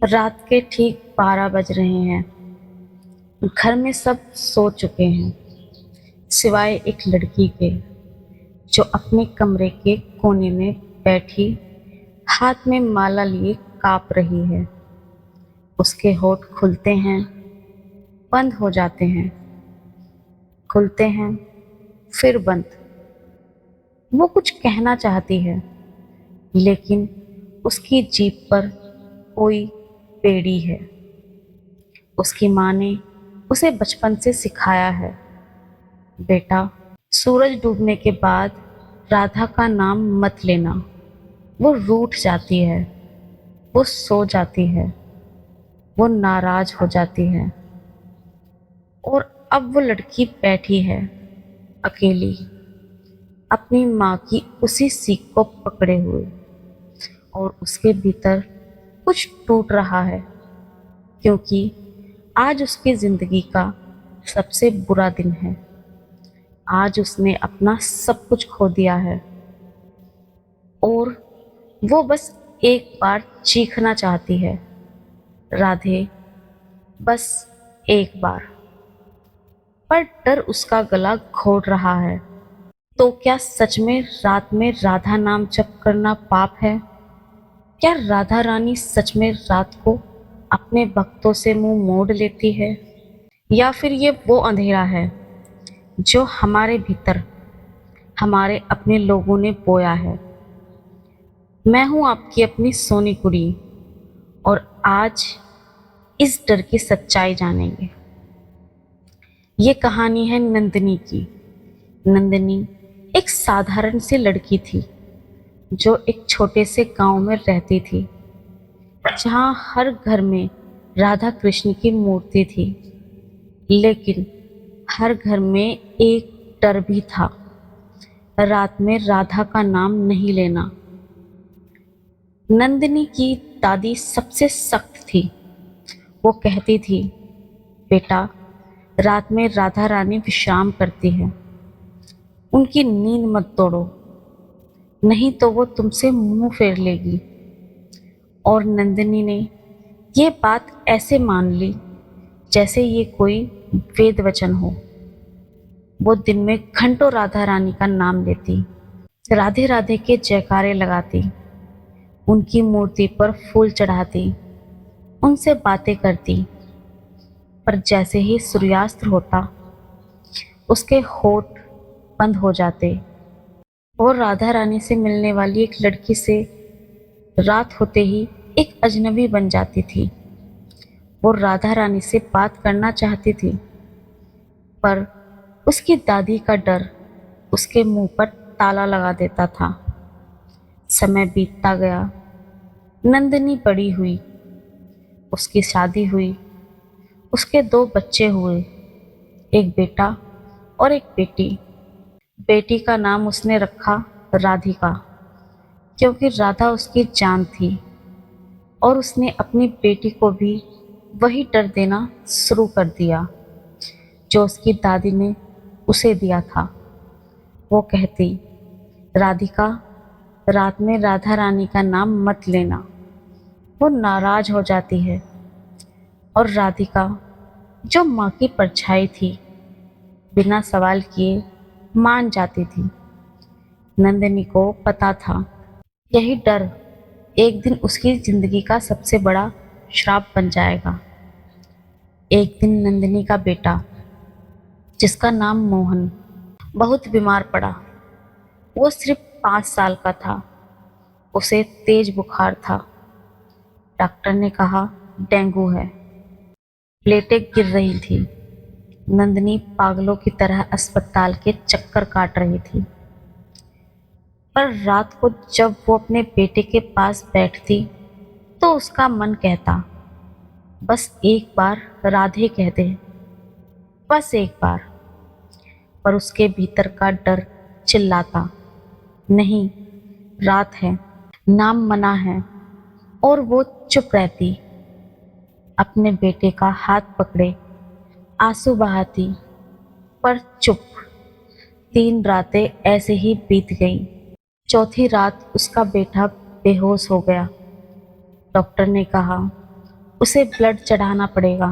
रात के ठीक 12 बज रहे हैं। घर में सब सो चुके हैं सिवाय एक लड़की के, जो अपने कमरे के कोने में बैठी हाथ में माला लिए काँप रही है। उसके होठ खुलते हैं, बंद हो जाते हैं, खुलते हैं, फिर बंद। वो कुछ कहना चाहती है, लेकिन उसकी जीभ पर कोई बेड़ी है। उसकी माँ ने उसे बचपन से सिखाया है, बेटा, सूरज डूबने के बाद राधा का नाम मत लेना। वो रूठ जाती है, वो सो जाती है, वो नाराज हो जाती है। और अब वो लड़की बैठी है अकेली, अपनी माँ की उसी सीख को पकड़े हुए, और उसके भीतर कुछ टूट रहा है, क्योंकि आज उसकी जिंदगी का सबसे बुरा दिन है। आज उसने अपना सब कुछ खो दिया है और वो बस एक बार चीखना चाहती है, राधे, बस एक बार। पर डर उसका गला घोट रहा है। तो क्या सच में रात में राधा नाम जप करना पाप है? क्या राधा रानी सच में रात को अपने भक्तों से मुंह मोड़ लेती है, या फिर ये वो अंधेरा है जो हमारे भीतर हमारे अपने लोगों ने बोया है? मैं हूं आपकी अपनी सोनी कुड़ी, और आज इस डर की सच्चाई जानेंगे। ये कहानी है नंदिनी की। नंदिनी एक साधारण सी लड़की थी, जो एक छोटे से गांव में रहती थी, जहां हर घर में राधा कृष्ण की मूर्ति थी। लेकिन हर घर में एक डर भी था, रात में राधा का नाम नहीं लेना। नंदिनी की दादी सबसे सख्त थी। वो कहती थी, बेटा, रात में राधा रानी विश्राम करती है, उनकी नींद मत तोड़ो, नहीं तो वो तुमसे मुंह फेर लेगी। और नंदिनी ने ये बात ऐसे मान ली जैसे ये कोई वेद वचन हो। वो दिन में घंटों राधा रानी का नाम लेती, राधे राधे के जयकारे लगाती, उनकी मूर्ति पर फूल चढ़ाती, उनसे बातें करती। पर जैसे ही सूर्यास्त होता, उसके होठ बंद हो जाते और राधा रानी से मिलने वाली एक लड़की से रात होते ही एक अजनबी बन जाती थी। वो राधा रानी से बात करना चाहती थी, पर उसकी दादी का डर उसके मुंह पर ताला लगा देता था। समय बीतता गया, नंदिनी बड़ी हुई, उसकी शादी हुई, उसके 2 बच्चे हुए, एक बेटा और एक बेटी। बेटी का नाम उसने रखा राधिका, क्योंकि राधा उसकी जान थी, और उसने अपनी बेटी को भी वही डर देना शुरू कर दिया जो उसकी दादी ने उसे दिया था। वो कहती, राधिका, रात में राधा रानी का नाम मत लेना। वो नाराज हो जाती है, और राधिका, जो माँ की परछाई थी, बिना सवाल किए मान जाती थी। नंदिनी को पता था, यही डर एक दिन उसकी जिंदगी का सबसे बड़ा श्राप बन जाएगा। एक दिन नंदिनी का बेटा, जिसका नाम मोहन, बहुत बीमार पड़ा। वो सिर्फ 5 साल का था। उसे तेज बुखार था। डॉक्टर ने कहा डेंगू है। प्लेटें गिर रही थी। नंदिनी पागलों की तरह अस्पताल के चक्कर काट रही थी। पर रात को जब वो अपने बेटे के पास बैठती, तो उसका मन कहता, बस एक बार राधे कह दे, बस एक बार। पर उसके भीतर का डर चिल्लाता, नहीं, रात है, नाम मना है। और वो चुप रहती, अपने बेटे का हाथ पकड़े, आंसू बहाती, पर चुप। 3 रातें ऐसे ही बीत गईं। चौथी रात उसका बेटा बेहोश हो गया। डॉक्टर ने कहा, उसे ब्लड चढ़ाना पड़ेगा।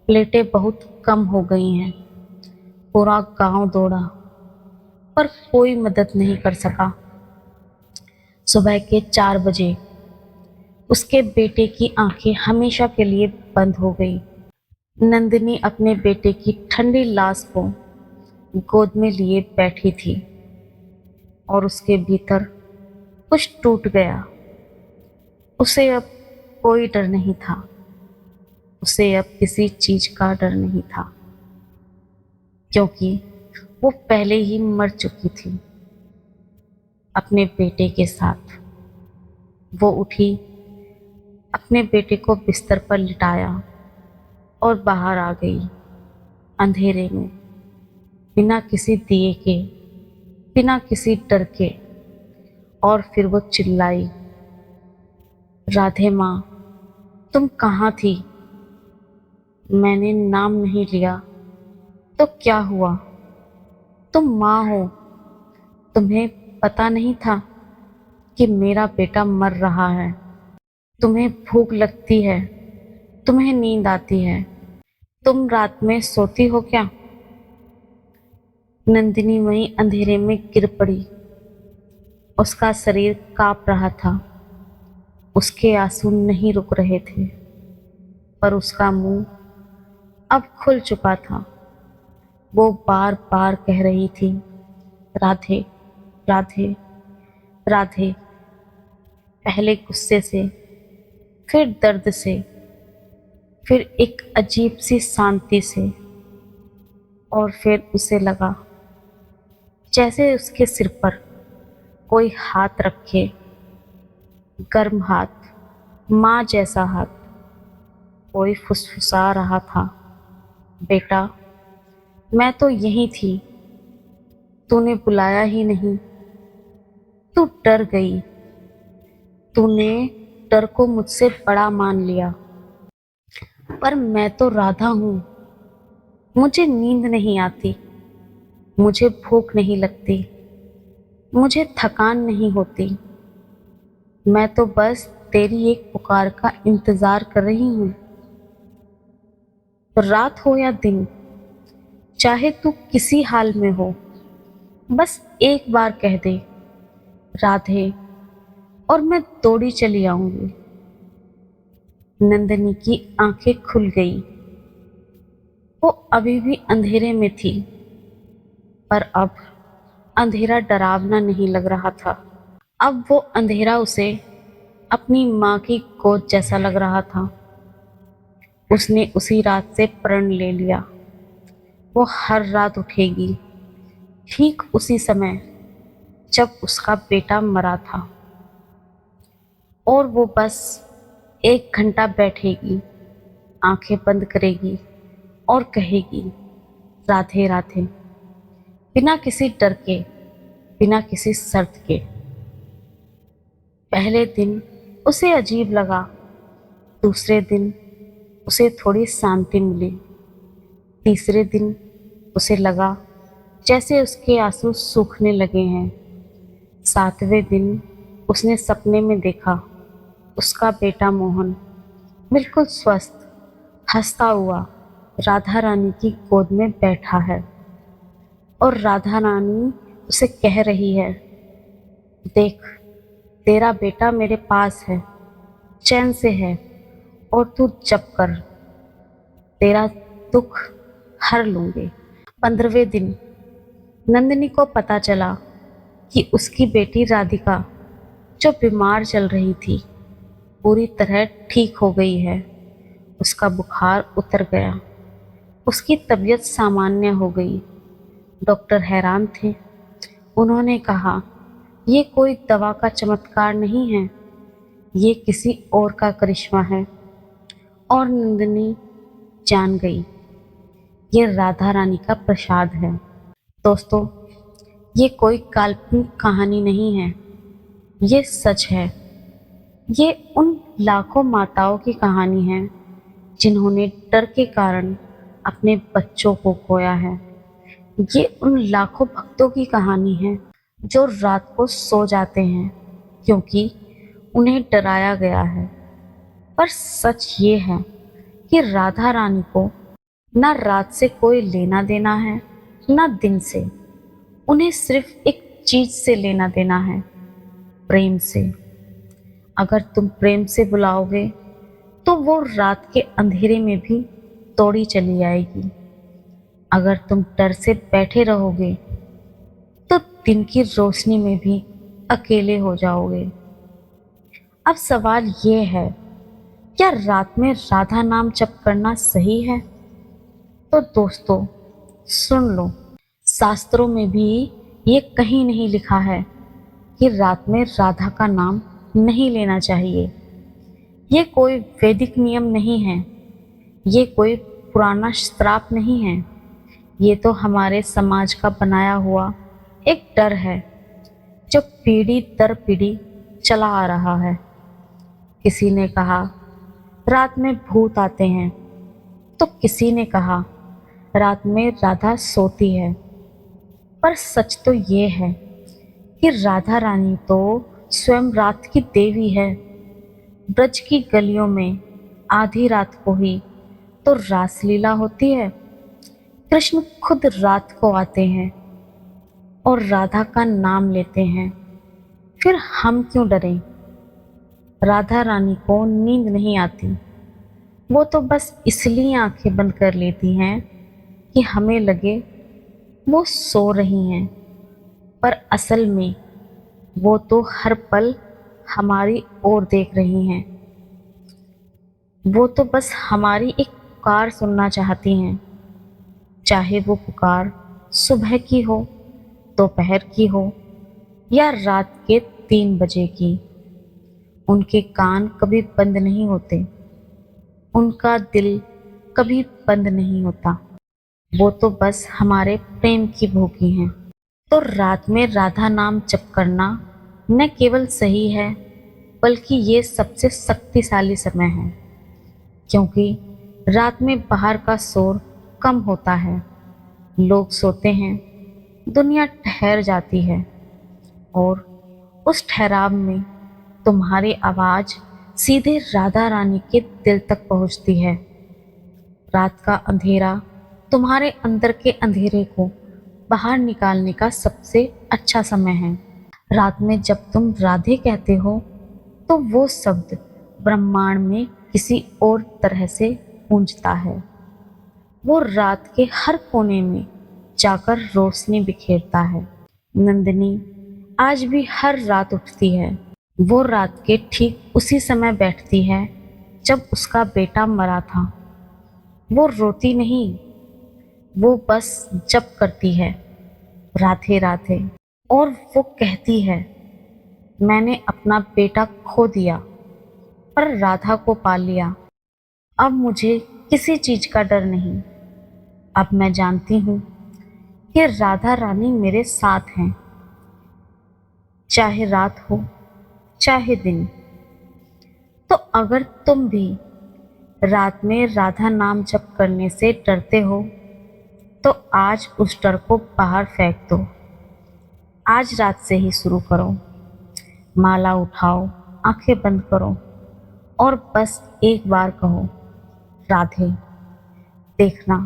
प्लेटें बहुत कम हो गई हैं। पूरा गांव दौड़ा पर कोई मदद नहीं कर सका। सुबह के 4 बजे उसके बेटे की आंखें हमेशा के लिए बंद हो गई। नंदिनी अपने बेटे की ठंडी लाश को गोद में लिए बैठी थी और उसके भीतर कुछ टूट गया। उसे अब कोई डर नहीं था। उसे अब किसी चीज का डर नहीं था, क्योंकि वो पहले ही मर चुकी थी अपने बेटे के साथ। वो उठी, अपने बेटे को बिस्तर पर लिटाया और बाहर आ गई अंधेरे में, बिना किसी दिए के, बिना किसी डर के। और फिर वो चिल्लाई, राधे माँ, तुम कहाँ थी? मैंने नाम नहीं लिया तो क्या हुआ? तुम माँ हो, तुम्हें पता नहीं था कि मेरा बेटा मर रहा है? तुम्हें भूख लगती है, तुम्हें नींद आती है, तुम रात में सोती हो क्या? नंदिनी वहीं अंधेरे में गिर पड़ी। उसका शरीर कांप रहा था। उसके आंसू नहीं रुक रहे थे, पर उसका मुंह अब खुल चुका था। वो बार बार कह रही थी, राधे, राधे, राधे। पहले गुस्से से, फिर दर्द से, फिर एक अजीब सी शांति से। और फिर उसे लगा जैसे उसके सिर पर कोई हाथ रखे, गर्म हाथ, माँ जैसा हाथ। कोई फुसफुसा रहा था, बेटा, मैं तो यहीं थी, तूने बुलाया ही नहीं। तू डर गई, तूने डर को मुझसे बड़ा मान लिया। पर मैं तो राधा हूँ। मुझे नींद नहीं आती, मुझे भूख नहीं लगती, मुझे थकान नहीं होती। मैं तो बस तेरी एक पुकार का इंतजार कर रही हूँ। रात हो या दिन, चाहे तू किसी हाल में हो, बस एक बार कह दे, राधे, और मैं दौड़ी चली आऊंगी। नंदिनी की आंखें खुल गई। वो अभी भी अंधेरे में थी, पर अब अंधेरा डरावना नहीं लग रहा था। अब वो अंधेरा उसे अपनी माँ की गोद जैसा लग रहा था। उसने उसी रात से प्रण ले लिया, वो हर रात उठेगी ठीक उसी समय जब उसका बेटा मरा था, और वो बस 1 घंटा बैठेगी, आंखें बंद करेगी और कहेगी, राधे, राधे, बिना किसी डर के, बिना किसी शर्त के। पहले दिन उसे अजीब लगा, दूसरे दिन उसे थोड़ी शांति मिली, तीसरे दिन उसे लगा जैसे उसके आंसू सूखने लगे हैं। 7वें दिन उसने सपने में देखा उसका बेटा मोहन बिल्कुल स्वस्थ, हंसता हुआ राधा रानी की गोद में बैठा है। और राधा रानी उसे कह रही है, देख, तेरा बेटा मेरे पास है, चैन से है, और तू जप कर, तेरा दुख हर लूंगे। 15वें दिन नंदिनी को पता चला कि उसकी बेटी राधिका, जो बीमार चल रही थी, पूरी तरह ठीक हो गई है। उसका बुखार उतर गया, उसकी तबीयत सामान्य हो गई। डॉक्टर हैरान थे। उन्होंने कहा, ये कोई दवा का चमत्कार नहीं है, ये किसी और का करिश्मा है। और नंदिनी जान गई, ये राधा रानी का प्रसाद है। दोस्तों, ये कोई काल्पनिक कहानी नहीं है, ये सच है। ये उन लाखों माताओं की कहानी है जिन्होंने डर के कारण अपने बच्चों को खोया है। ये उन लाखों भक्तों की कहानी है जो रात को सो जाते हैं क्योंकि उन्हें डराया गया है। पर सच ये है कि राधा रानी को ना रात से कोई लेना देना है, ना दिन से। उन्हें सिर्फ एक चीज से लेना देना है, प्रेम से। अगर तुम प्रेम से बुलाओगे तो वो रात के अंधेरे में भी दौड़ी चली आएगी। अगर तुम डर से बैठे रहोगे तो दिन की रोशनी में भी अकेले हो जाओगे। अब सवाल ये है, क्या रात में राधा नाम जप करना सही है? तो दोस्तों सुन लो, शास्त्रों में भी ये कहीं नहीं लिखा है कि रात में राधा का नाम नहीं लेना चाहिए। ये कोई वैदिक नियम नहीं है, ये कोई पुराना श्राप नहीं है। ये तो हमारे समाज का बनाया हुआ एक डर है जो पीढ़ी दर पीढ़ी चला आ रहा है। किसी ने कहा रात में भूत आते हैं, तो किसी ने कहा रात में राधा सोती है। पर सच तो ये है कि राधा रानी तो स्वयं रात की देवी है। ब्रज की गलियों में आधी रात को ही तो रासलीला होती है। कृष्ण खुद रात को आते हैं और राधा का नाम लेते हैं। फिर हम क्यों डरें? राधा रानी को नींद नहीं आती, वो तो बस इसलिए आंखें बंद कर लेती हैं कि हमें लगे वो सो रही हैं, पर असल में वो तो हर पल हमारी ओर देख रही हैं। वो तो बस हमारी एक पुकार सुनना चाहती हैं, चाहे वो पुकार सुबह की हो, दोपहर की हो या रात के 3 बजे की। उनके कान कभी बंद नहीं होते, उनका दिल कभी बंद नहीं होता। वो तो बस हमारे प्रेम की भूखी हैं। तो रात में राधा नाम जप करना न केवल सही है, बल्कि ये सबसे शक्तिशाली समय है। क्योंकि रात में बाहर का शोर कम होता है, लोग सोते हैं, दुनिया ठहर जाती है, और उस ठहराव में तुम्हारी आवाज सीधे राधा रानी के दिल तक पहुंचती है। रात का अंधेरा तुम्हारे अंदर के अंधेरे को बाहर निकालने का सबसे अच्छा समय है। रात में जब तुम राधे कहते हो तो वो शब्द ब्रह्मांड में किसी और तरह से गूंजता है। वो रात के हर कोने में जाकर रोशनी बिखेरता है। नंदिनी आज भी हर रात उठती है। वो रात के ठीक उसी समय बैठती है जब उसका बेटा मरा था। वो रोती नहीं, वो बस जप करती है, राधे राधे। और वो कहती है, मैंने अपना बेटा खो दिया पर राधा को पा लिया। अब मुझे किसी चीज का डर नहीं। अब मैं जानती हूँ कि राधा रानी मेरे साथ हैं, चाहे रात हो चाहे दिन। तो अगर तुम भी रात में राधा नाम जप करने से डरते हो तो आज उस डर को बाहर फेंक दो। आज रात से ही शुरू करो। माला उठाओ, आंखें बंद करो और बस एक बार कहो, राधे। देखना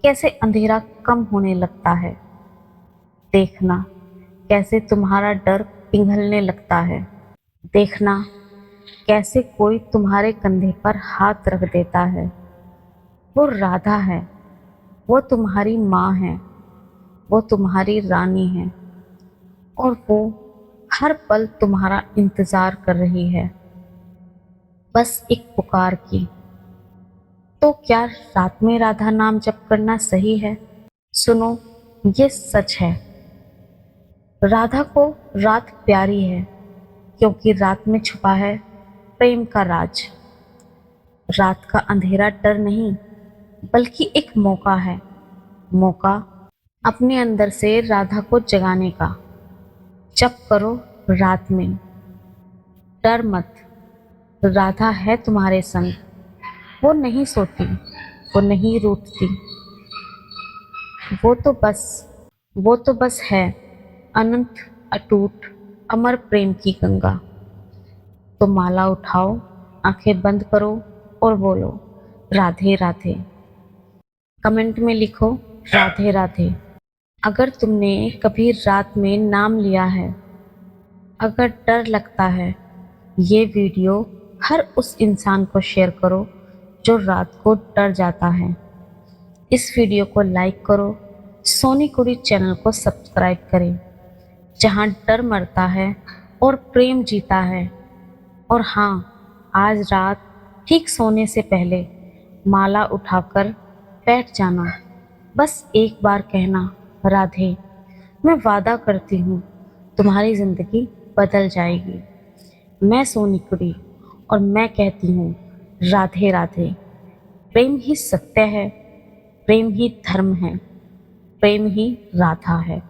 कैसे अंधेरा कम होने लगता है। देखना कैसे तुम्हारा डर पिघलने लगता है। देखना कैसे कोई तुम्हारे कंधे पर हाथ रख देता है। वो राधा है, वो तुम्हारी माँ है, वो तुम्हारी रानी है, और वो हर पल तुम्हारा इंतजार कर रही है, बस एक पुकार की। तो क्या रात में राधा नाम जप करना सही है? सुनो, ये सच है। राधा को रात प्यारी है क्योंकि रात में छुपा है प्रेम का राज। रात का अंधेरा डर नहीं, बल्कि एक मौका है। मौका अपने अंदर से राधा को जगाने का। जप करो रात में, डर मत। राधा है तुम्हारे संग। वो नहीं सोती, वो नहीं रूठती। वो तो बस वो तो बस है अनंत, अटूट, अमर प्रेम की गंगा। तो माला उठाओ, आंखें बंद करो और बोलो राधे राधे। कमेंट में लिखो राधे राधे। अगर तुमने कभी रात में नाम लिया है, अगर डर लगता है, ये वीडियो हर उस इंसान को शेयर करो जो रात को डर जाता है। इस वीडियो को लाइक करो, सोनी कुड़ी चैनल को सब्सक्राइब करें, जहां डर मरता है और प्रेम जीता है। और हाँ, आज रात ठीक सोने से पहले माला उठाकर बैठ जाना, बस एक बार कहना राधे। मैं वादा करती हूँ तुम्हारी जिंदगी बदल जाएगी। मैं सोनी कुड़ी और मैं कहती हूँ राधे राधे। प्रेम ही सत्य है, प्रेम ही धर्म है, प्रेम ही राधा है।